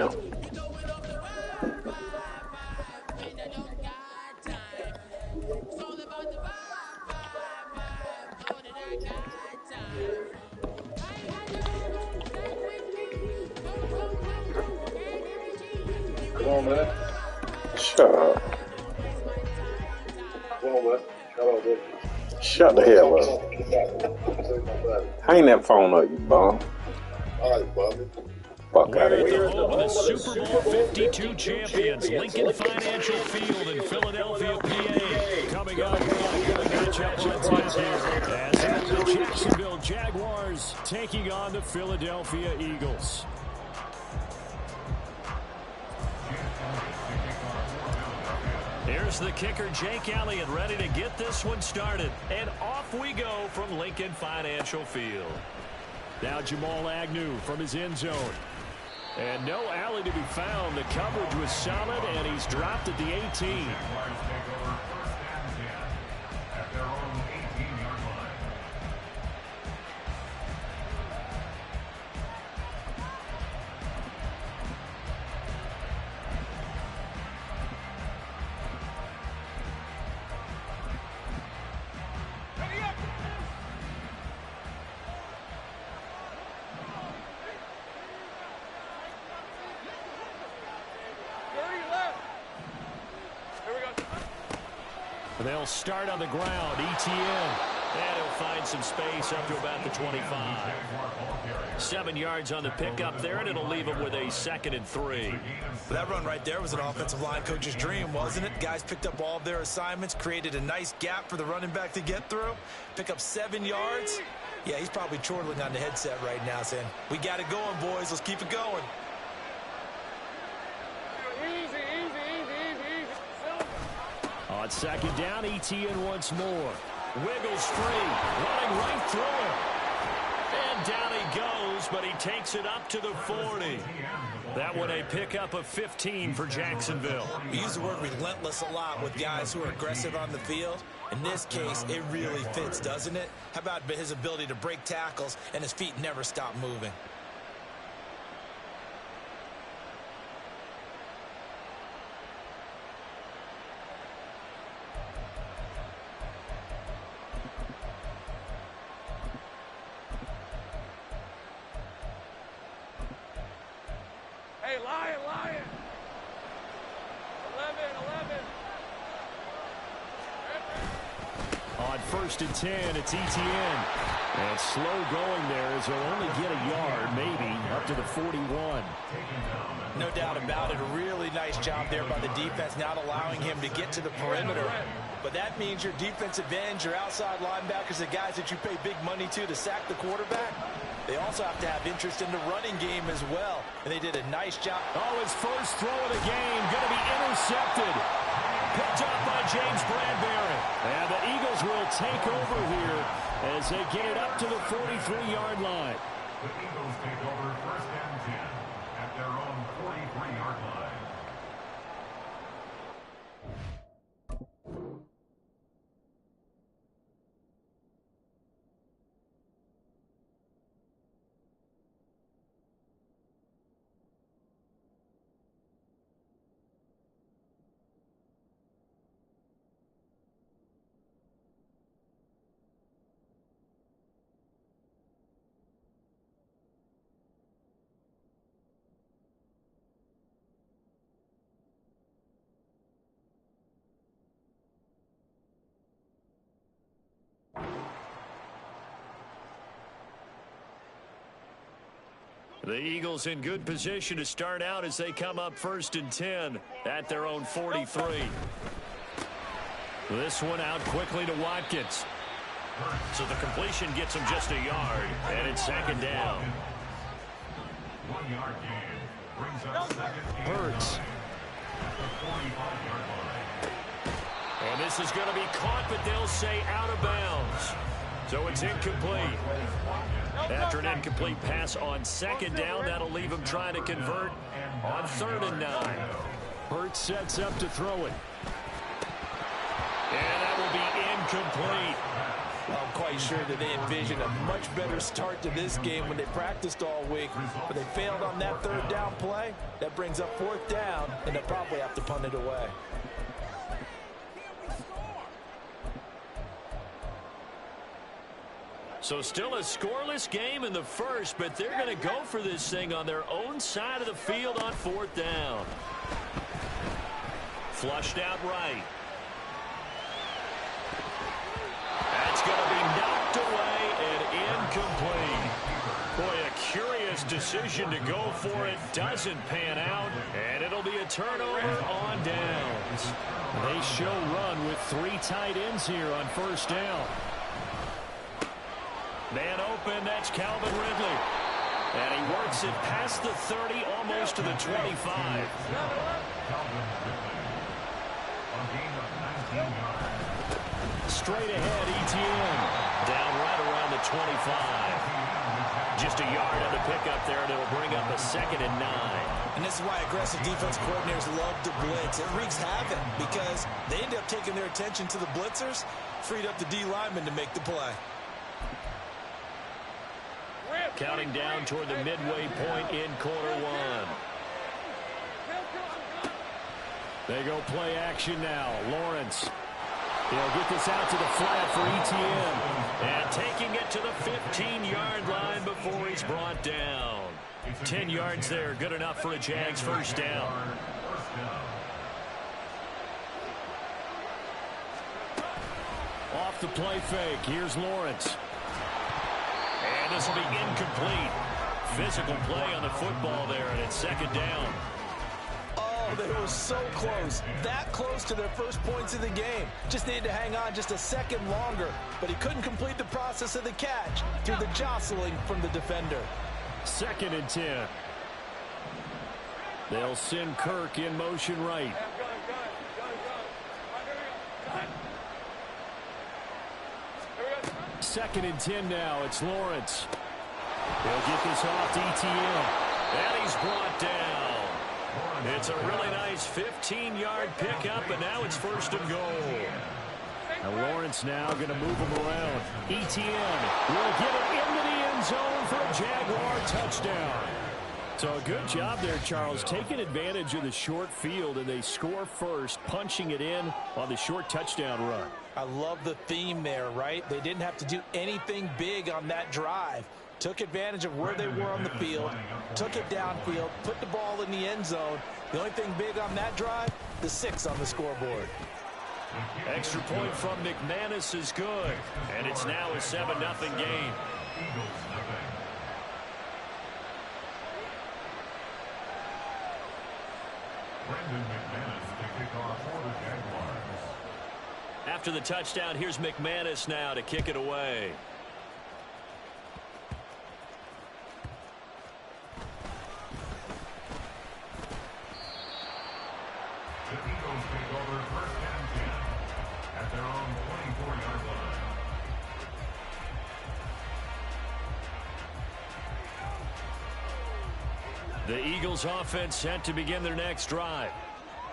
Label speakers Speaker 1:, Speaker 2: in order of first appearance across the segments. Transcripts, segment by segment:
Speaker 1: Come on, man.
Speaker 2: Shut up.
Speaker 1: Come on, man. Shut up, baby.
Speaker 2: Shut the hell up. Hang that phone up, you bum.
Speaker 1: All right, Bobby.
Speaker 2: Fuck out of
Speaker 3: We're
Speaker 2: here.
Speaker 3: at the home of the Super Bowl 52 champions, Lincoln Financial Field in Philadelphia, PA. Coming up, we're going to get a matchup on tap here as the Jacksonville Jaguars taking on the Philadelphia Eagles. Here's the kicker, Jake Elliott, ready to get this one started. And off we go from Lincoln Financial Field. Now Jamal Agnew from his end zone. And no alley to be found. The coverage was solid, and he's dropped at the 18. They'll start on the ground. ETN. And he'll find some space up to about the 25. 7 yards on the pickup there, and it'll leave him with a 2nd and 3.
Speaker 4: That run right there was an offensive line coach's dream, wasn't it? Guys picked up all of their assignments, created a nice gap for the running back to get through. Pick up 7 yards. Yeah, he's probably chortling on the headset right now saying, we got it going, boys. Let's keep it going.
Speaker 3: On 2nd down, ETN once more. Wiggles free, running right through him. And down he goes, but he takes it up to the 40. That one a pickup of 15 for Jacksonville.
Speaker 4: We use the word relentless a lot with guys who are aggressive on the field. In this case, it really fits, doesn't it? How about his ability to break tackles and his feet never stop moving?
Speaker 5: Hey, Lion. 11.
Speaker 3: On 1st and 10, it's ETN. And slow going there as he'll only get a yard, maybe, up to the 41.
Speaker 4: No doubt about it. A really nice job there by the defense, not allowing him to get to the perimeter. But that means your defensive ends, your outside linebackers, the guys that you pay big money to sack the quarterback, they also have to have interest in the running game as well. And they did a nice job.
Speaker 3: Oh, his first throw of the game going to be intercepted. Picked up by James Bradbury. And the Eagles will take over here as they get it up to the 43-yard line.
Speaker 6: The Eagles take over 1st and 10 at their own 43-yard line.
Speaker 3: The Eagles in good position to start out as they come up 1st and 10 at their own 43. This one out quickly to Watkins. So the completion gets him just a yard, and it's 2nd down.
Speaker 6: 1 yard gain brings up 2nd and
Speaker 3: Hurts.
Speaker 6: at the 45-yard line.
Speaker 3: And this is going to be caught, but they'll say out of bounds. So it's incomplete. After an incomplete pass on 2nd down, that'll leave him trying to convert on 3rd and 9. Hurts sets up to throw it. And that will be incomplete.
Speaker 4: I'm quite sure that they envisioned a much better start to this game when they practiced all week, but they failed on that third down play. That brings up fourth down, and they'll probably have to punt it away.
Speaker 3: So still a scoreless game in the first, but they're going to go for this thing on their own side of the field on fourth down. Flushed out right. That's going to be knocked away and incomplete. Boy, a curious decision to go for it. Doesn't pan out, and it'll be a turnover on downs. They show run with 3 tight ends here on first down. Man open, that's Calvin Ridley. And he works it past the 30, almost to the 25. Straight ahead, ETN. Down right around the 25. Just a yard on the pickup there, and it'll bring up a 2nd and 9.
Speaker 4: And this is why aggressive defense coordinators love to blitz. It wreaks havoc because they end up taking their attention to the blitzers, freed up the D lineman to make the play.
Speaker 3: Counting down toward the midway point in quarter one. They go play action now. Lawrence. He'll get this out to the flat for ETN. And taking it to the 15-yard line before he's brought down. 10 yards there. Good enough for a Jags first down. Off the play fake. Here's Lawrence. And this will be incomplete. Physical play on the football there, and it's 2nd down.
Speaker 4: Oh, they were so close. That close to their first points of the game. Just needed to hang on just a second longer, but he couldn't complete the process of the catch through the jostling from the defender.
Speaker 3: 2nd and 10. They'll send Kirk in motion right. Second and 10 now. It's Lawrence. He'll get this off to ETN. And he's brought down. It's a really nice 15-yard pickup, and now it's 1st and goal. And Lawrence now going to move him around. ETN will get it into the end zone for a Jaguar touchdown. So a good job there, Charles, taking advantage of the short field, and they score first, punching it in on the short touchdown run.
Speaker 4: I love the theme there, right? They didn't have to do anything big on that drive. Took advantage of where they were on the field, took it downfield, put the ball in the end zone. The only thing big on that drive, the 6 on the scoreboard.
Speaker 3: Extra point from McManus is good, and it's now a 7-0 game. After the touchdown, here's McManus now to kick it away.
Speaker 6: The Eagles take over 1st and 10 at their own 24-yard line.
Speaker 3: The Eagles offense set to begin their next drive.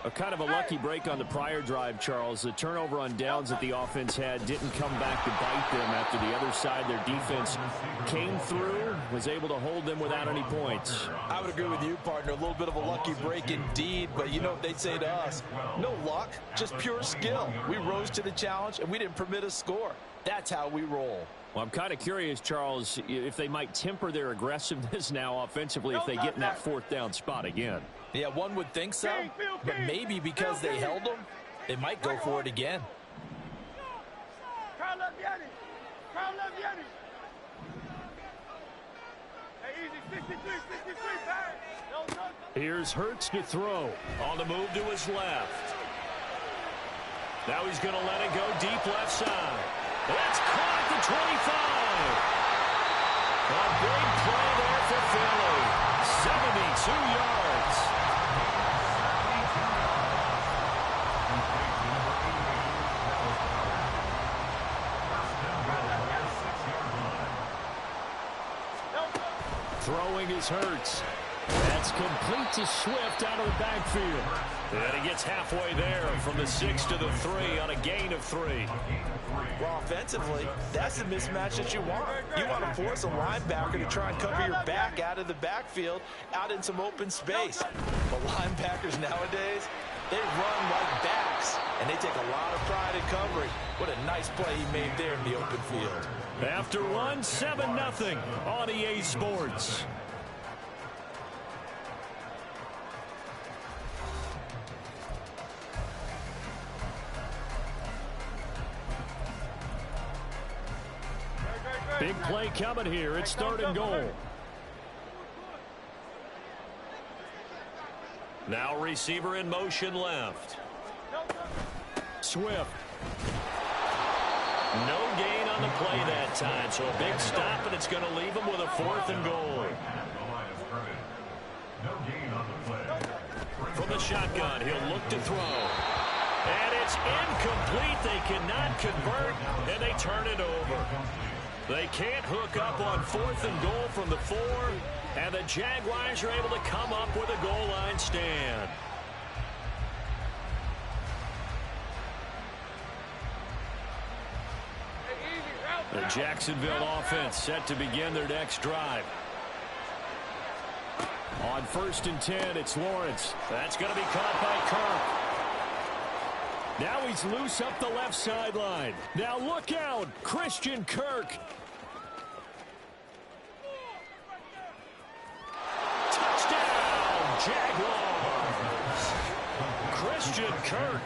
Speaker 3: A kind of a lucky break on the prior drive, Charles. The turnover on downs that the offense had didn't come back to bite them after the other side. Their defense came through, was able to hold them without any points.
Speaker 4: I would agree with you, partner. A little bit of a lucky break indeed, but you know what they'd say to us? No luck, just pure skill. We rose to the challenge, and we didn't permit a score. That's how we roll.
Speaker 3: Well, I'm kind of curious, Charles, if they might temper their aggressiveness now offensively if they get in that 4th down spot again.
Speaker 4: Yeah, one would think so, but maybe because they held them, they might go for it again.
Speaker 3: Here's Hurts to throw. On the move to his left. Now he's going to let it go deep left side. That's caught at the 25. A big play there for Philly. 72 yards. Throwing is Hurts. That's complete to Swift out of the backfield. And he gets halfway there from the 6 to the 3 on a gain of 3.
Speaker 4: Well, offensively, that's the mismatch that you want. You want to force a linebacker to try and cover your back out of the backfield, out in some open space. But linebackers nowadays, they run like backs, and they take a lot of pride in covering. What a nice play he made there in the open field.
Speaker 3: After one, 7-0 on EA Sports. Big play coming here. It's 3rd and goal. Now receiver in motion left. Swift. No gain on the play that time, so a big stop, and it's going to leave him with a 4th and goal. From the shotgun, he'll look to throw. And it's incomplete. They cannot convert, and they turn it over. They can't hook up on 4th and goal from the 4, and the Jaguars are able to come up with a goal line stand. The Jacksonville offense set to begin their next drive. On 1st and 10, it's Lawrence. That's going to be caught by Kirk. Now he's loose up the left sideline. Now look out, Christian Kirk. Touchdown, Jaguars. Christian Kirk,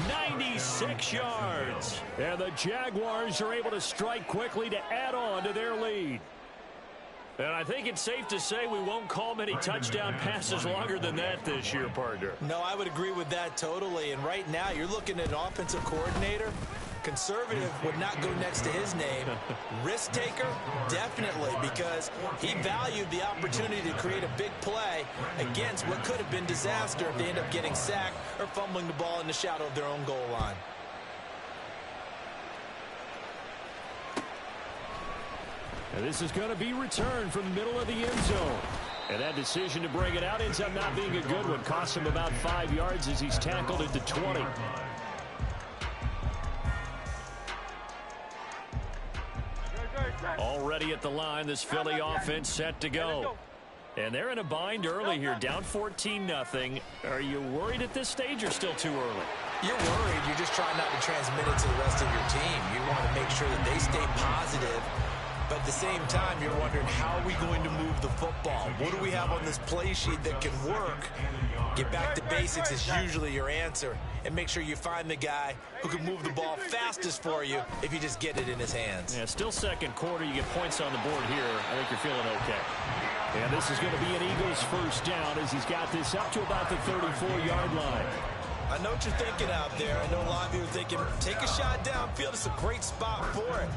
Speaker 3: 96 yards. And the Jaguars are able to strike quickly to add on to their lead. And I think it's safe to say we won't call many touchdown passes longer than that this year, partner.
Speaker 4: No, I would agree with that totally. And right now, you're looking at an offensive coordinator. Conservative would not go next to his name. Risk taker, definitely, because he valued the opportunity to create a big play against what could have been disaster if they end up getting sacked or fumbling the ball in the shadow of their own goal line.
Speaker 3: And this is going to be returned from the middle of the end zone. And that decision to bring it out ends up not being a good one. Costs him about 5 yards as he's tackled into 20. Already at the line, this Philly offense set to go. And they're in a bind early here, down 14-0. Are you worried at this stage or still too early?
Speaker 4: You're worried. You're just trying not to transmit it to the rest of your team. You want to make sure that they stay positive. But at the same time, you're wondering, how are we going to move the football? What do we have on this play sheet that can work? Get back to basics is usually your answer. And make sure you find the guy who can move the ball fastest for you if you just get it in his hands.
Speaker 3: Yeah, still second quarter. You get points on the board here. I think you're feeling okay. And this is going to be an Eagles first down as he's got this up to about the 34-yard line.
Speaker 4: I know what you're thinking out there. I know a lot of you are thinking, take a shot downfield. It's a great spot for it.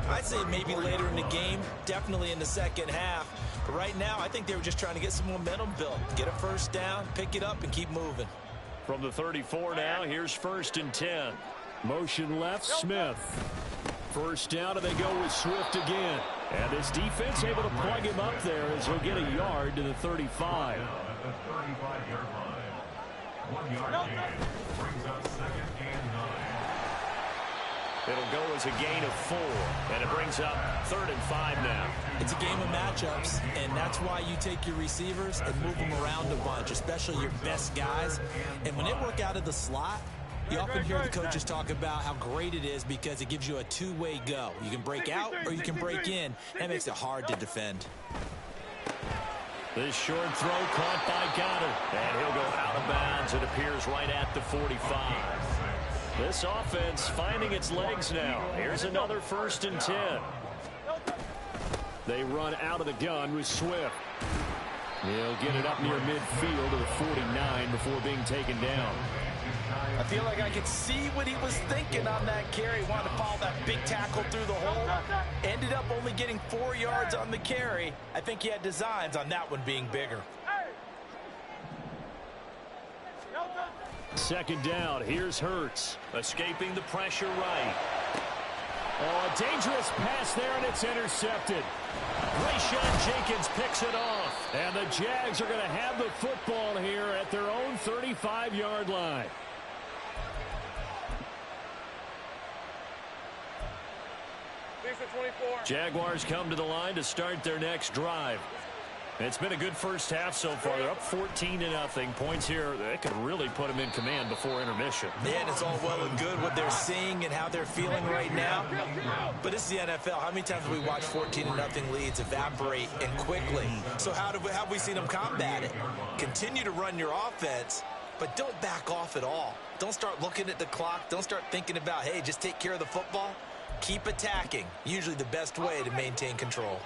Speaker 4: I'd say maybe later in the game, definitely in the second half. But right now, I think they were just trying to get some momentum built. Get a first down, pick it up, and keep moving.
Speaker 3: From the 34 now, here's 1st and 10. Motion left, Smith. First down, and they go with Swift again. And this defense able to plug him up there as he'll get a yard to the 35.
Speaker 6: At the 35-yard line. 1 yard gain brings up 2nd and 9.
Speaker 3: It'll go as a gain of 4, and it brings up 3rd and 5 now.
Speaker 4: It's a game of matchups, and that's why you take your receivers and move them around a bunch, especially your best guys. And when they work out of the slot, you often hear the coaches talk about how great it is because it gives you a two-way go. You can break out or you can break in. That makes it hard to defend.
Speaker 3: This short throw caught by Goddard. And he'll go out of bounds. It appears right at the 45. This offense finding its legs now. Here's another 1st and 10. They run out of the gun with Swift. He'll get it up near midfield to the 49 before being taken down.
Speaker 4: I feel like I could see what he was thinking on that carry. Wanted to follow that big tackle through the hole. Ended up only getting 4 yards on the carry. I think he had designs on that one being bigger.
Speaker 3: Second down. Here's Hurts. Escaping the pressure right. Oh, a dangerous pass there, and it's intercepted. Rayshawn Jenkins picks it off. And the Jags are going to have the football here at their own 35-yard line. Jaguars come to the line to start their next drive. It's been a good first half so far. They're up 14-0. Points here, they could really put them in command before intermission.
Speaker 4: Yeah, and it's all well and good what they're seeing and how they're feeling right now. But this is the NFL. How many times have we watched 14-0 leads evaporate and quickly? So how have we seen them combat it? Continue to run your offense, but don't back off at all. Don't start looking at the clock. Don't start thinking about, hey, just take care of the football. Keep attacking. Usually the best way to maintain control.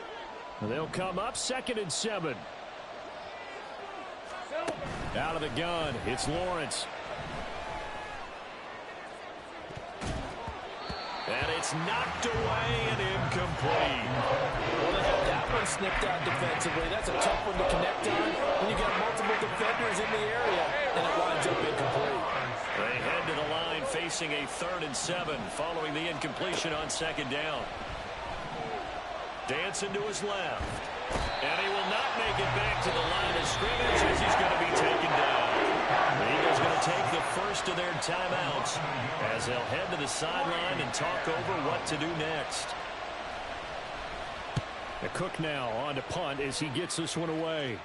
Speaker 3: They'll come up 2nd and 7. Out of the gun, it's Lawrence. And it's knocked away and incomplete.
Speaker 4: Well, they have that one snipped out defensively. That's a tough one to connect on when you got multiple defenders in the area, and it winds up incomplete.
Speaker 3: They head to the line facing a 3rd and 7 following the incompletion on 2nd down. Dancing to his left. And he will not make it back to the line of scrimmage as he's going to be taken down. The Eagles going to take the first of their timeouts as they'll head to the sideline and talk over what to do next. The Cook now on to punt as he gets this one away.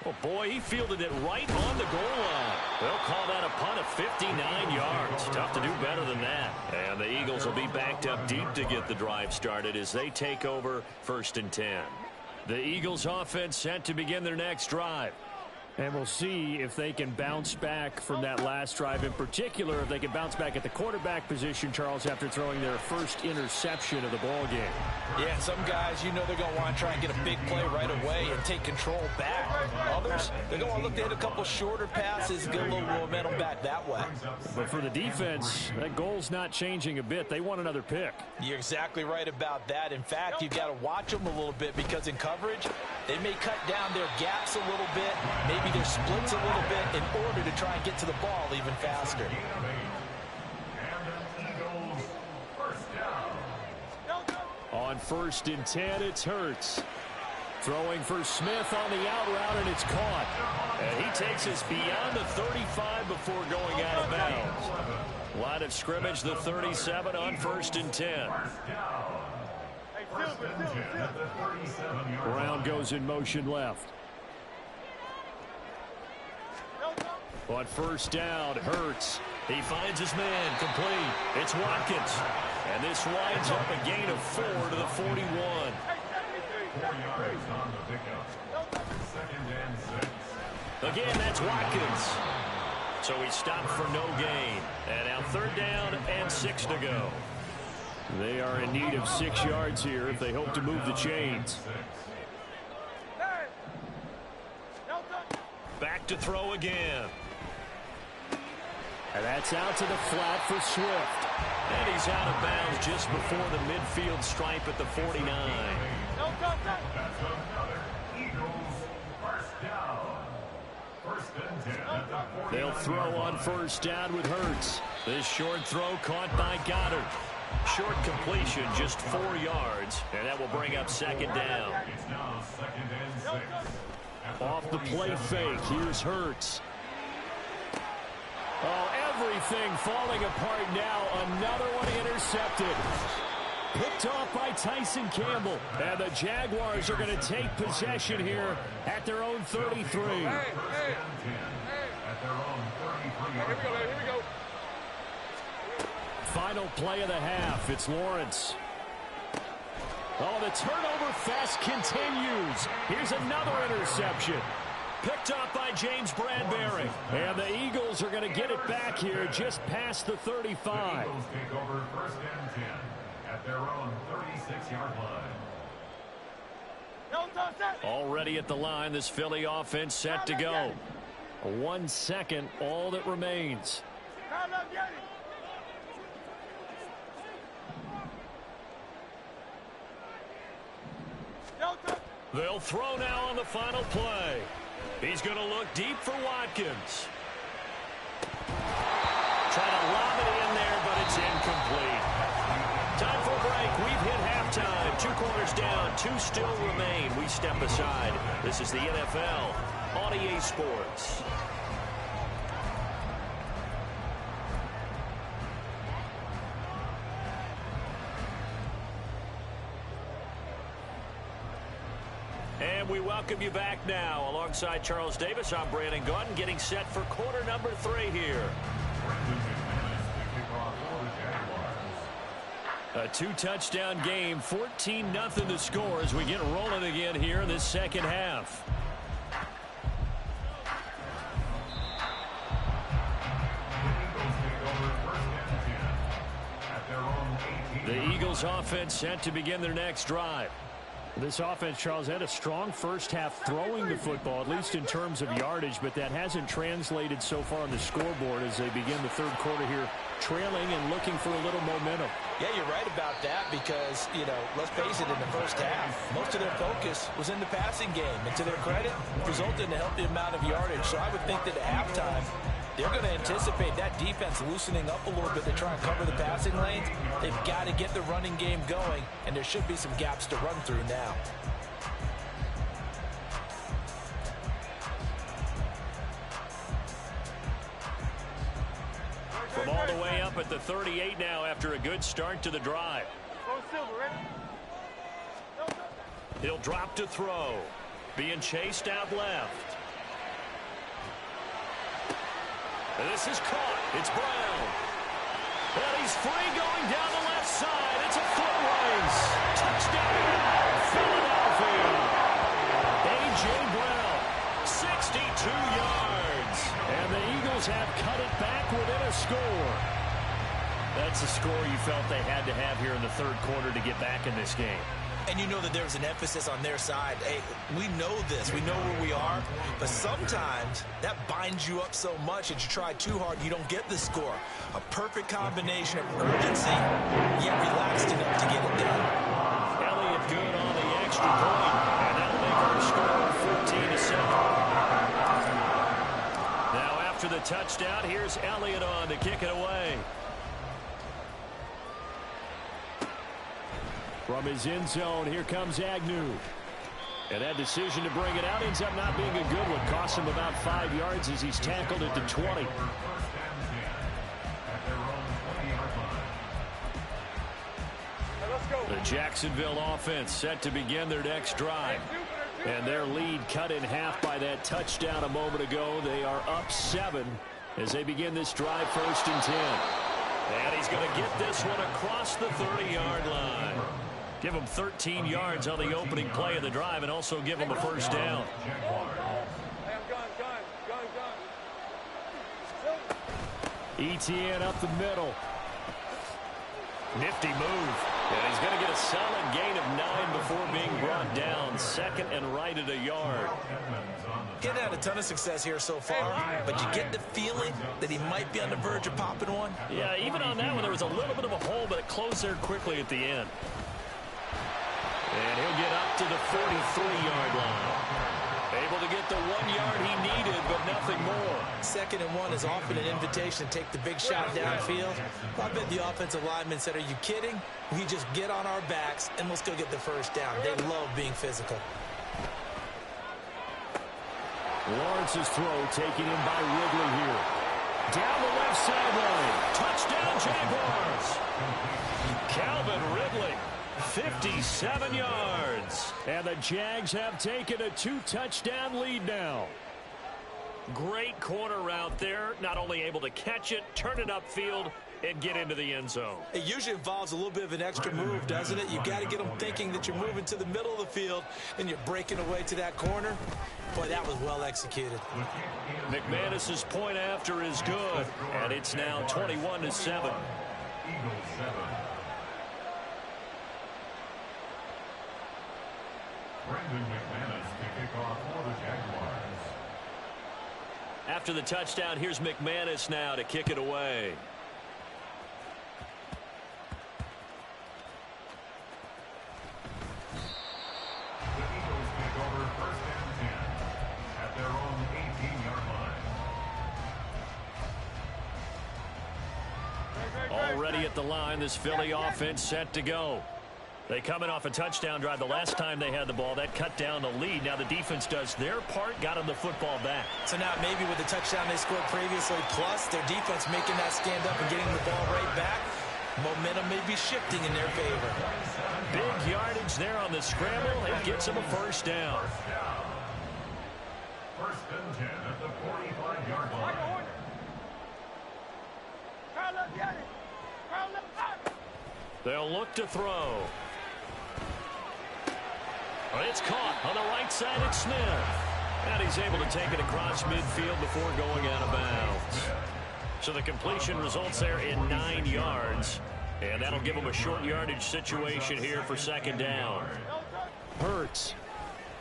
Speaker 3: Oh, boy, he fielded it right on the goal line. They'll call that a punt of 59 yards. Tough to do better than that. And the Eagles will be backed up deep to get the drive started as they take over 1st and 10. The Eagles offense set to begin their next drive. And we'll see if they can bounce back from that last drive. In particular, if they can bounce back at the quarterback position, Charles, after throwing their first interception of the ball game.
Speaker 4: Yeah, some guys, you know they're going to want to try and get a big play right away and take control back. Others, they're going to look to hit a couple shorter passes, get a little momentum back that way.
Speaker 3: But for the defense, that goal's not changing a bit. They want another pick.
Speaker 4: You're exactly right about that. In fact, you've got to watch them a little bit because in coverage, they may cut down their gaps a little bit, maybe their splits a little bit in order to try and get to the ball even faster.
Speaker 3: On 1st and 10, it's Hurts. Throwing for Smith on the out route, and it's caught. And he takes us beyond the 35 before going out of bounds. Line of scrimmage, the 37 on 1st and 10. Brown goes in motion left. On 1st down, Hurts. He finds his man, complete. It's Watkins. And this winds up a gain of 4 to the 41.
Speaker 6: 4 yards on the pickup. 2nd and 6.
Speaker 3: Again, that's Watkins. So he stopped for no gain. And now 3rd down and 6 to go. They are in need of 6 yards here if they hope to move the chains. Back to throw again. And that's out to the flat for Swift. And he's out of bounds just before the midfield stripe at the 49.
Speaker 6: That's another Eagles 1st down. 1st and 10 at the 49.
Speaker 3: They'll throw on 1st down with Hurts. This short throw caught by Goddard. Short completion, just 4 yards, and that will bring up 2nd down.
Speaker 6: It's now 2nd and 6.
Speaker 3: Off the play fake, here's Hurts. Oh, everything falling apart now. Another one intercepted. Picked off by Tyson Campbell. And the Jaguars are going to take possession here at their own 33.
Speaker 6: At their own 33.
Speaker 5: Here we go.
Speaker 3: Final play of the half. It's Lawrence. Oh, the turnover fest continues. Here's another interception. Picked off by James Bradbury. And the Eagles are going to get it back here just past the 35.
Speaker 6: The Eagles take over 1st and 10 at their own 36-yard line.
Speaker 3: Already at the line, this Philly offense set to go. 1 second, all that remains. They'll throw now on the final play. He's going to look deep for Watkins. Trying to lob it in there, but it's incomplete. Time for a break. We've hit halftime. halftime. 2 quarters down, 2 still remain. We step aside. This is the NFL on EA Sports. And we welcome you back now. Alongside Charles Davis, I'm Brandon Gaudin, getting set for quarter number 3 here. A 2-touchdown game, 14-0 the score as we get rolling again here in this second half. The Eagles offense set to begin their next drive.
Speaker 7: This offense, Charles, had a strong first half throwing the football, at least in terms of yardage, but that hasn't translated so far on the scoreboard as they begin the third quarter here, trailing and looking for a little momentum.
Speaker 4: Yeah, you're right about that because, let's face it, in the first half, most of their focus was in the passing game. And to their credit, resulted in a healthy amount of yardage. So I would think that at halftime, they're going to anticipate that defense loosening up a little bit to try and cover the passing lanes. They've got to get the running game going, and there should be some gaps to run through now.
Speaker 3: From all the way up at the 38 now after a good start to the drive. He'll drop to throw. Being chased out left. And this is caught. It's Brown. And he's free going down the left side. It's a foot race. Touchdown, Philadelphia. A.J. Brown, 62 yards.
Speaker 7: And the Eagles have cut it back within a score.
Speaker 3: That's a score you felt they had to have here in the third quarter to get back in this game.
Speaker 4: And you know that there's an emphasis on their side. Hey, we know this. We know where we are. But sometimes that binds you up so much that you try too hard, you don't get the score. A perfect combination of urgency, yet relaxed enough to get it done.
Speaker 3: Elliott good on the extra point. And that'll make our score 14-7. Now after the touchdown, here's Elliott on to kick it away.
Speaker 7: From his end zone, here comes Agnew. And that decision to bring it out ends up not being a good one. Cost him about 5 yards as he's tackled at the 20.
Speaker 3: The Jacksonville offense set to begin their next drive. And their lead cut in half by that touchdown a moment ago. They are up 7 as they begin this drive, 1st and 10. And he's going to get this one across the 30-yard line. Give him 13 yards on the opening play of the drive and also give him a first down.
Speaker 7: ETN up the middle.
Speaker 3: Nifty move. And he's going to get a solid gain of 9 before being brought down. 2nd and right at a yard.
Speaker 4: He hasn't had a ton of success here so far, but you get the feeling that he might be on the verge of popping one.
Speaker 3: Yeah, even on that one, there was a little bit of a hole, but it closed there quickly at the end. And he'll get up to the 43-yard line. Able to get the 1 yard he needed, but nothing more.
Speaker 4: 2nd and 1 is often an invitation to take the big shot downfield. I bet the offensive lineman said, are you kidding? We just get on our backs and let's go get the first down. They love being physical.
Speaker 7: Lawrence's throw taken in by Ridley here. Down the left sideline.
Speaker 3: Touchdown, Jaguars. Calvin Ridley. 57 yards.
Speaker 7: And the Jags have taken a 2-touchdown lead now.
Speaker 3: Great corner route there. Not only able to catch it, turn it upfield, and get into the end zone.
Speaker 4: It usually involves a little bit of an extra move, doesn't it? You got to get them thinking that you're moving to the middle of the field and you're breaking away to that corner. Boy, that was well executed.
Speaker 3: McManus's point after is good, and it's now 21-7.
Speaker 6: Eagles 7. Brandon McManus to kick off for the Jaguars.
Speaker 3: After the touchdown, here's McManus now to kick it away.
Speaker 6: The Eagles take over 1st and 10 at their own 18-yard line.
Speaker 3: Already at the line, this Philly offense set to go.
Speaker 7: They coming off a touchdown drive the last time they had the ball. That cut down the lead. Now the defense does their part, got them the football back.
Speaker 4: So now maybe with the touchdown they scored previously, plus their defense making that stand up and getting the ball right back, momentum may be shifting in their favor.
Speaker 7: Big yardage there on the scramble. It gets them a first down.
Speaker 6: First and 10 at the 45-yard line.
Speaker 7: They'll look to throw. It's caught on the right side. It's Smith. And he's able to take it across midfield before going out of bounds. So the completion results there in 9 yards. And that'll give them a short yardage situation here for second down. Hurts.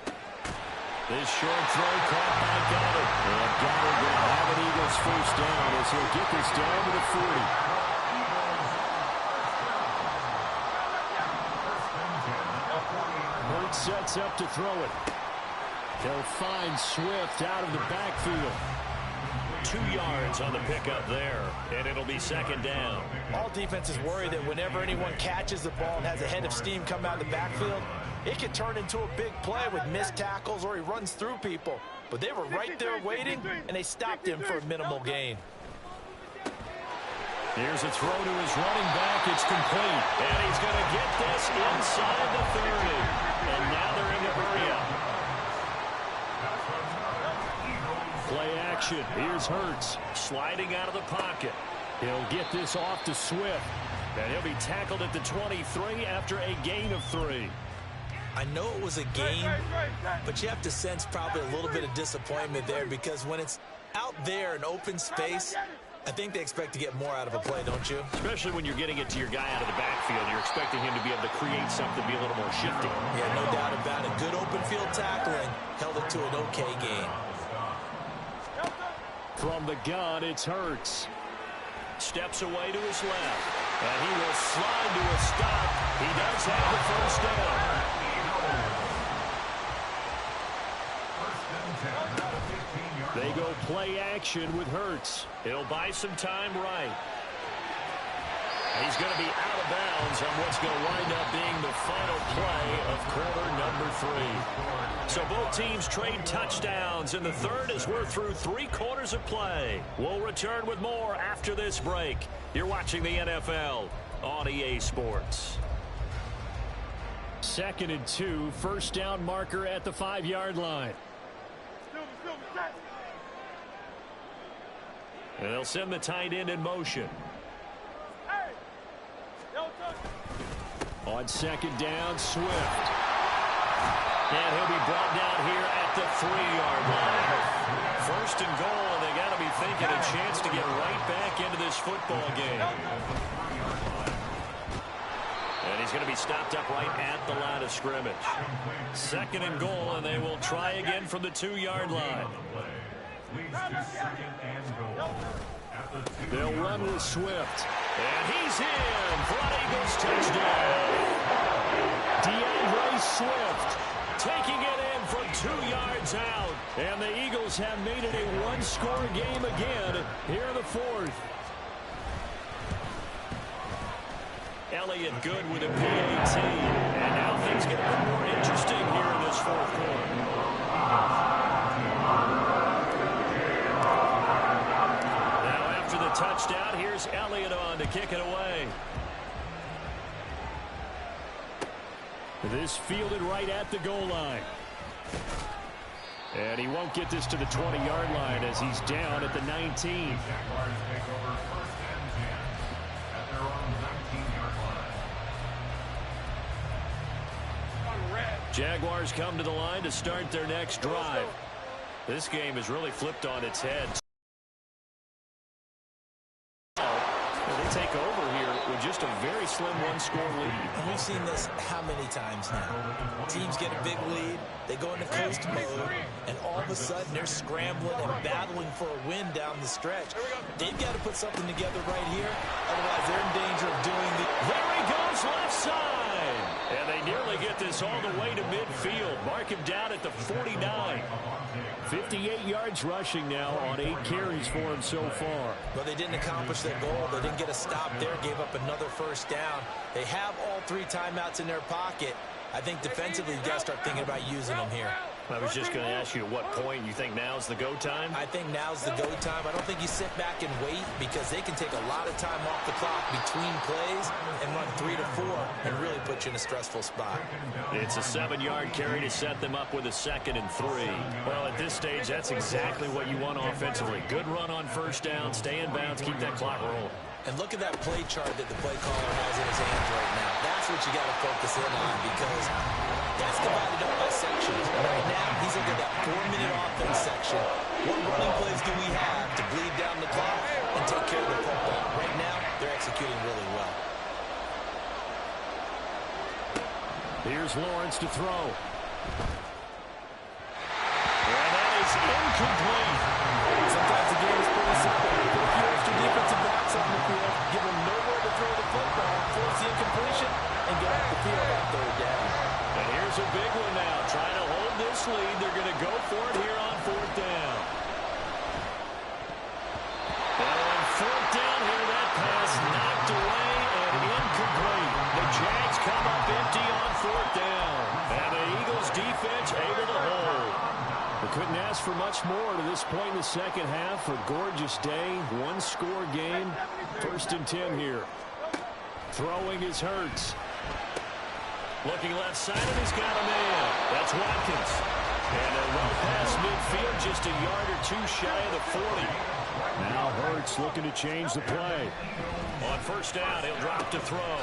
Speaker 7: This short throw caught by Goddard. And Goddard going to have an Eagles first down as he'll get this down to the 40. Hurts sets up to throw it. He'll find Swift out of the backfield. 2 yards on the pickup there, and it'll be second down.
Speaker 4: All defenses worry that whenever anyone catches the ball and has a head of steam come out of the backfield, it can turn into a big play with missed tackles or he runs through people. But they were right there waiting, and they stopped him for a minimal gain.
Speaker 7: Here's a throw to his running back. It's complete. And he's going to get this inside the 30. And now they're in the hurry-up. Play action. Here's Hurts sliding out of the pocket. He'll get this off to Swift. And he'll be tackled at the 23 after a gain of 3.
Speaker 4: I know it was a game, but you have to sense probably a little bit of disappointment there because when it's out there in open space, I think they expect to get more out of a play, don't you?
Speaker 7: Especially when you're getting it to your guy out of the backfield. You're expecting him to be able to create something, be a little more shifty.
Speaker 4: Yeah, no doubt about it. Good open field tackling. Held it to an okay gain.
Speaker 7: From the gun, it's Hurts. Steps away to his left. And he will slide to a stop. He does have the first down. They go play action with Hurts. He'll buy some time right. He's going to be out of bounds on what's going to wind up being the final play of quarter number 3. So both teams trade touchdowns in the third as we're through 3 quarters of play. We'll return with more after this break. You're watching the NFL on EA Sports. 2nd and 2, first down marker at the 5-yard line. And they'll send the tight end in motion. On 2nd down, Swift. And he'll be brought down here at the 3-yard line. 1st and goal, and they got to be thinking a chance to get right back into this football game. And he's going to be stopped up right at the line of scrimmage. 2nd and goal, and they will try again from the 2-yard line. They'll run with Swift. And he's in for an Eagles touchdown. DeAndre Swift taking it in from 2 yards out. And the Eagles have made it a 1-score game again here in the 4th. Elliott good with a PAT. And now things get a little more interesting here in this 4th quarter. Touchdown. Here's Elliott on to kick it away. This fielded right at the goal line. And he won't get this to the 20-yard line as he's down at the 19. Jaguars come to the line to start their next drive. This game is really flipped on its head. They take over here with just a very slim 1-score lead.
Speaker 4: And we've seen this how many times now? Teams get a big lead, they go into coast mode, and all of a sudden they're scrambling and battling for a win down the stretch. They've got to put something together right here, otherwise they're in danger of doing the...
Speaker 7: There he goes left side.
Speaker 3: And they nearly get this all the way to midfield. Mark him down at the 49.
Speaker 7: 58 yards rushing now on 8 carries for him so far.
Speaker 4: But they didn't accomplish their goal. They didn't get a stop there, gave up another first down. They have all 3 timeouts in their pocket. I think defensively, you got to start thinking about using them here.
Speaker 3: I was just going to ask you at what point you think now's the go time?
Speaker 4: I think now's the go time. I don't think you sit back and wait because they can take a lot of time off the clock between plays and run 3 to 4 and really put you in a stressful spot.
Speaker 3: It's a 7-yard carry to set them up with a 2nd and 3. Well, at this stage, that's exactly what you want offensively. Good run on first down, stay in bounds, keep that clock rolling.
Speaker 4: And look at that play chart that the play caller has in his hands right now. That's what you got to focus in on because that's divided up by sections. Right now, he's looking at that 4-minute offense section. What running plays do we have to bleed down the clock and take care of the football? Right now, they're executing really well.
Speaker 7: Here's Lawrence to throw.
Speaker 3: And that is incomplete.
Speaker 4: Sometimes the game is pretty simple. Put a few extra defensive backs on the field, give them nowhere to throw the football, force the incompletion, and get off the field on 3rd down.
Speaker 3: And here's a big one now. Trying to hold this lead. They're going to go for it here on 4th down. And on 4th down here, that pass knocked away and incomplete. The Jags come up empty on 4th down. And the Eagles defense able to hold.
Speaker 7: We couldn't ask for much more to this point in the second half. A gorgeous day, 1-score game. 1st and 10 here. Throwing is Hurts.
Speaker 3: Looking left side, and he's got a man. That's Watkins. And a well past midfield, just a yard or 2 shy of the 40.
Speaker 7: Now Hurts looking to change the play.
Speaker 3: On 1st down, he'll drop to throw.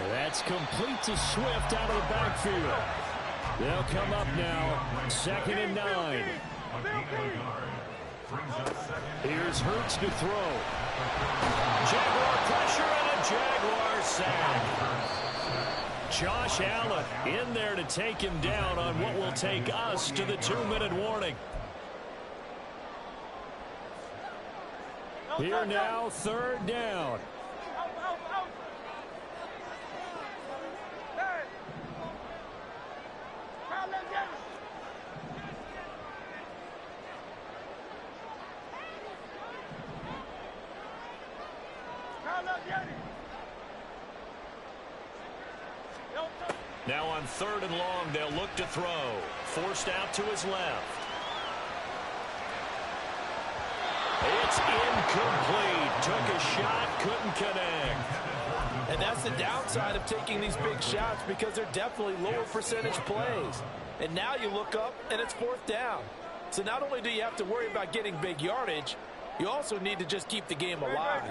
Speaker 7: That's complete to Swift out of the backfield. They'll come up now, 2nd and 9. Here's Hurts to throw.
Speaker 3: Jaguar pressure and a Jaguar sack. Josh Allen in there to take him down on what will take us to the 2-minute warning.
Speaker 7: Here now, 3rd down.
Speaker 3: Now on 3rd and long, they'll look to throw. Forced out to his left. It's incomplete. Took a shot, couldn't connect.
Speaker 4: And that's the downside of taking these big shots because they're definitely lower percentage plays. And now you look up, and it's 4th down. So not only do you have to worry about getting big yardage, you also need to just keep the game alive.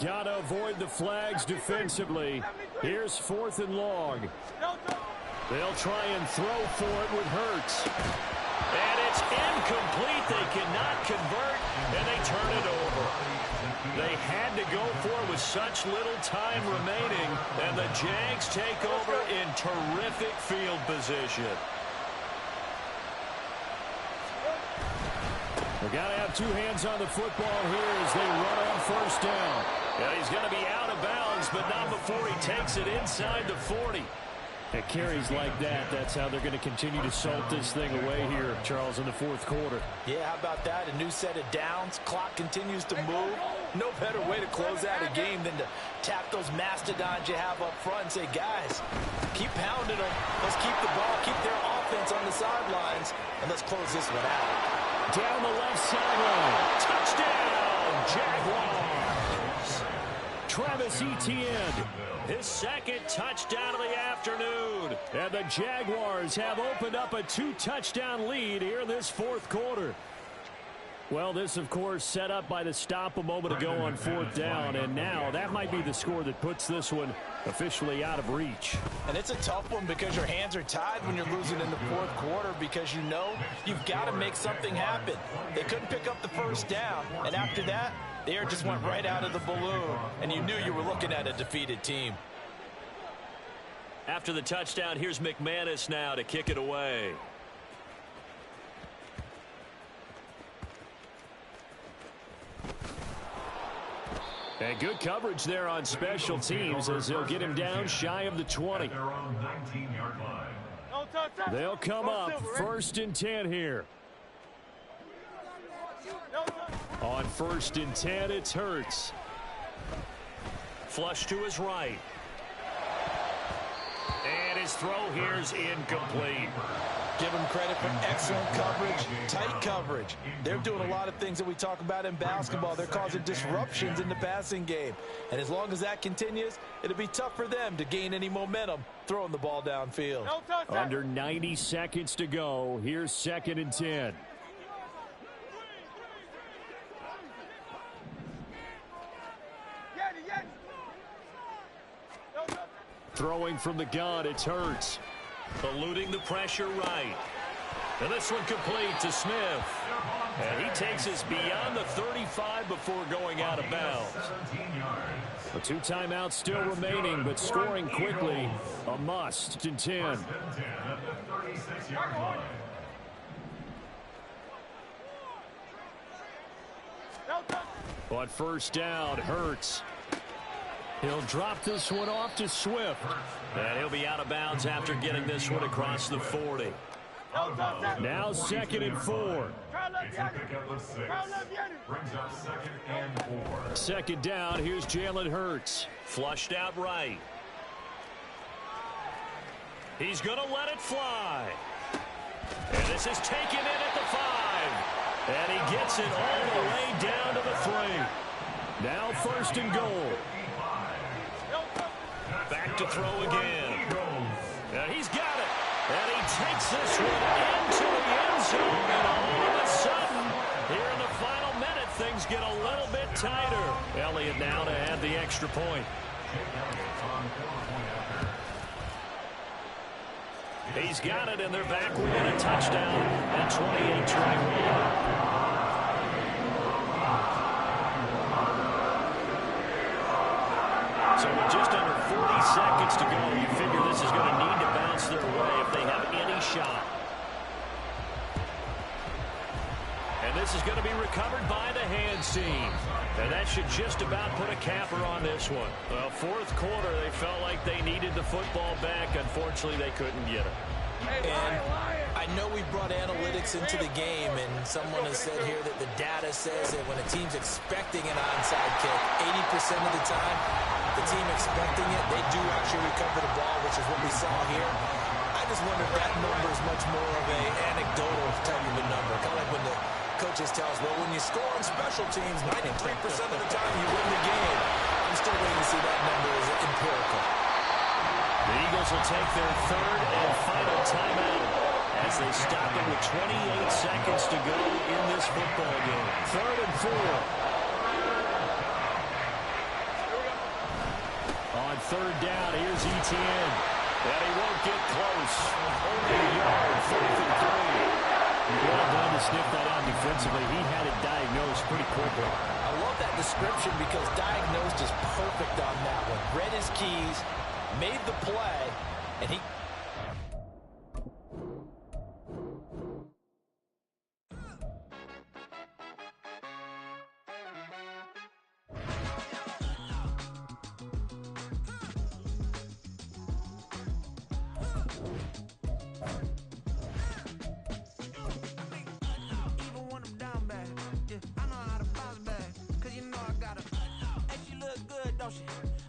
Speaker 7: Gotta avoid the flags defensively. Here's 4th and long. They'll try and throw for it with Hurts.
Speaker 3: And it's incomplete. They cannot convert, and they turn it over. They had to go for it with such little time remaining, and the Jags take over in terrific field position.
Speaker 7: We got to have 2 hands on the football here as they run on 1st down.
Speaker 3: Yeah, he's going to be out of bounds, but not before he takes it inside the 40.
Speaker 7: At carries like that, that's how they're going to continue to salt this thing away here, Charles, in the 4th quarter.
Speaker 4: Yeah, how about that? A new set of downs. Clock continues to move. No better way to close out a game than to tap those mastodons you have up front and say, guys, keep pounding them. Let's keep the ball, keep their offense on the sidelines, and let's close this one out.
Speaker 7: Down the left sideline.
Speaker 3: Touchdown, Jaguars.
Speaker 7: Travis Etienne.
Speaker 3: His 2nd touchdown of the afternoon.
Speaker 7: And the Jaguars have opened up a 2-touchdown lead here in this 4th quarter. Well, this, of course, set up by the stop a moment ago on 4th down. And now that might be the score that puts this one officially out of reach.
Speaker 4: And it's a tough one because your hands are tied when you're losing in the 4th quarter because you know you've got to make something happen. They couldn't pick up the 1st down. And after that, the air just went right out of the balloon. And you knew you were looking at a defeated team.
Speaker 3: After the touchdown, here's McManus now to kick it away. And good coverage there on special teams as they'll get him down shy of the 20.
Speaker 6: They're on 19-yard line.
Speaker 3: They'll come up 1st and 10 here. On 1st and 10, it's Hurts. Flush to his right. And his throw here's incomplete.
Speaker 4: Give them credit for excellent coverage, tight coverage. They're doing a lot of things that we talk about in basketball. They're causing disruptions in the passing game. And as long as that continues, it'll be tough for them to gain any momentum throwing the ball downfield.
Speaker 3: Under 90 seconds to go. Here's 2nd and 10. Throwing from the gun, it's Hurts. Eluding the pressure right. And this one complete to Smith. And he takes us beyond the 35 before going out of bounds.
Speaker 6: 17 yards.
Speaker 3: The 2 timeouts still remaining, but scoring quickly, a must in 10.
Speaker 6: 10 at the 36-yard line.
Speaker 3: On 1st down, Hurts. He'll drop this one off to Swift. And he'll be out of bounds after getting this one across the 40. Now 2nd and 4.
Speaker 6: It's a pickup of 6. Brings up 2nd and 4.
Speaker 3: 2nd down, here's Jalen Hurts. Flushed out right. He's going to let it fly. And this is taken in at the 5. And he gets it all the way down to the 3. Now 1st and goal. Back to throw again. And he's got it. And he takes this one into the end zone. And all of a sudden, here in the final minute, things get a little bit tighter. Elliott now to add the extra point. He's got it, and they're back within a touchdown at 28-21. So with just under 40 seconds to go, you figure this is going to need to bounce their way if they have any shot. And this is going to be recovered by the hands team. And that should just about put a capper on this one. Well, 4th quarter, they felt like they needed the football back. Unfortunately, they couldn't get it.
Speaker 4: And I know we brought analytics into the game, and someone has said here that the data says that when a team's expecting an onside kick, 80% of the time, the team expecting it, they do actually recover the ball, which is what we saw here. I just wonder if that number is much more of an anecdotal type of a number. Kind of like when the coaches tell us, well, when you score on special teams, 93% of the time you win the game. I'm still waiting to see that number as empirical.
Speaker 3: The Eagles will take their 3rd and final timeout as they stop it with 28 seconds to go in this football game. 3rd and 4. On 3rd down, here's Etienne. And he won't get close. Only a yard, 4th and 3. Well done to sniff that out defensively. He had it diagnosed pretty quickly.
Speaker 4: I love that description because diagnosed is perfect on that one. Read his keys, made the play, and he...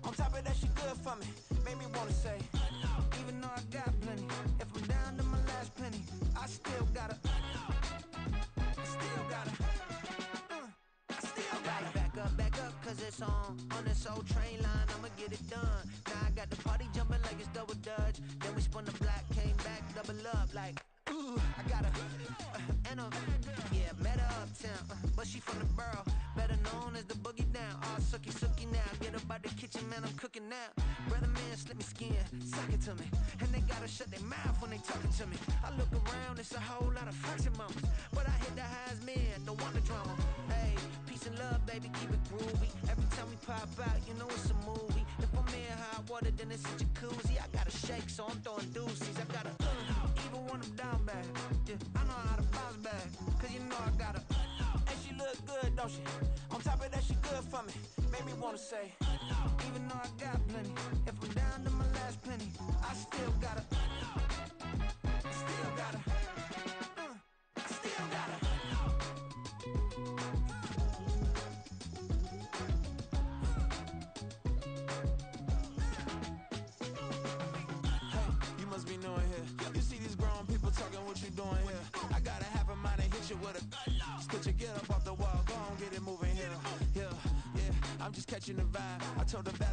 Speaker 8: On top of that, she good for me. Made me wanna say, even though I got plenty, if I'm down to my last penny, I still gotta back up, cause it's on this old train line, I'ma get it done. Now I got the party jumping like it's double dutch. Then we spun the block, came back, double up, like, ooh, I got yeah, met her uptown, but she from the borough, better known as the boogie down. All sucky now, get up out the kitchen, man, I'm cooking now. Brother man, slip me skin, suck it to me, and they gotta shut their mouth when they talking to me. I look around, it's a whole lot of flexing mamas, but I hit the highs, man, don't want the drama. Hey, peace and love, baby, keep it groovy. Every time we pop out, you know it's a movie. If I'm in hot water, then it's a jacuzzi. I gotta shake, so I'm throwing deuces. I gotta even when I'm down bad, yeah, I know how to bounce back, cause you know I gotta. And she look look good, don't she? On top of that, she good for me. Made me wanna say, even though I got plenty, if I'm down to my last penny, I still gotta, I still gotta, I still gotta. Hey, you must be new in here. You see these grown people talking, what you doing here? I got a half a mind to hit you with a could you get up off the wall, go on, get it moving here. Yeah, I'm just catching the vibe. I told the valet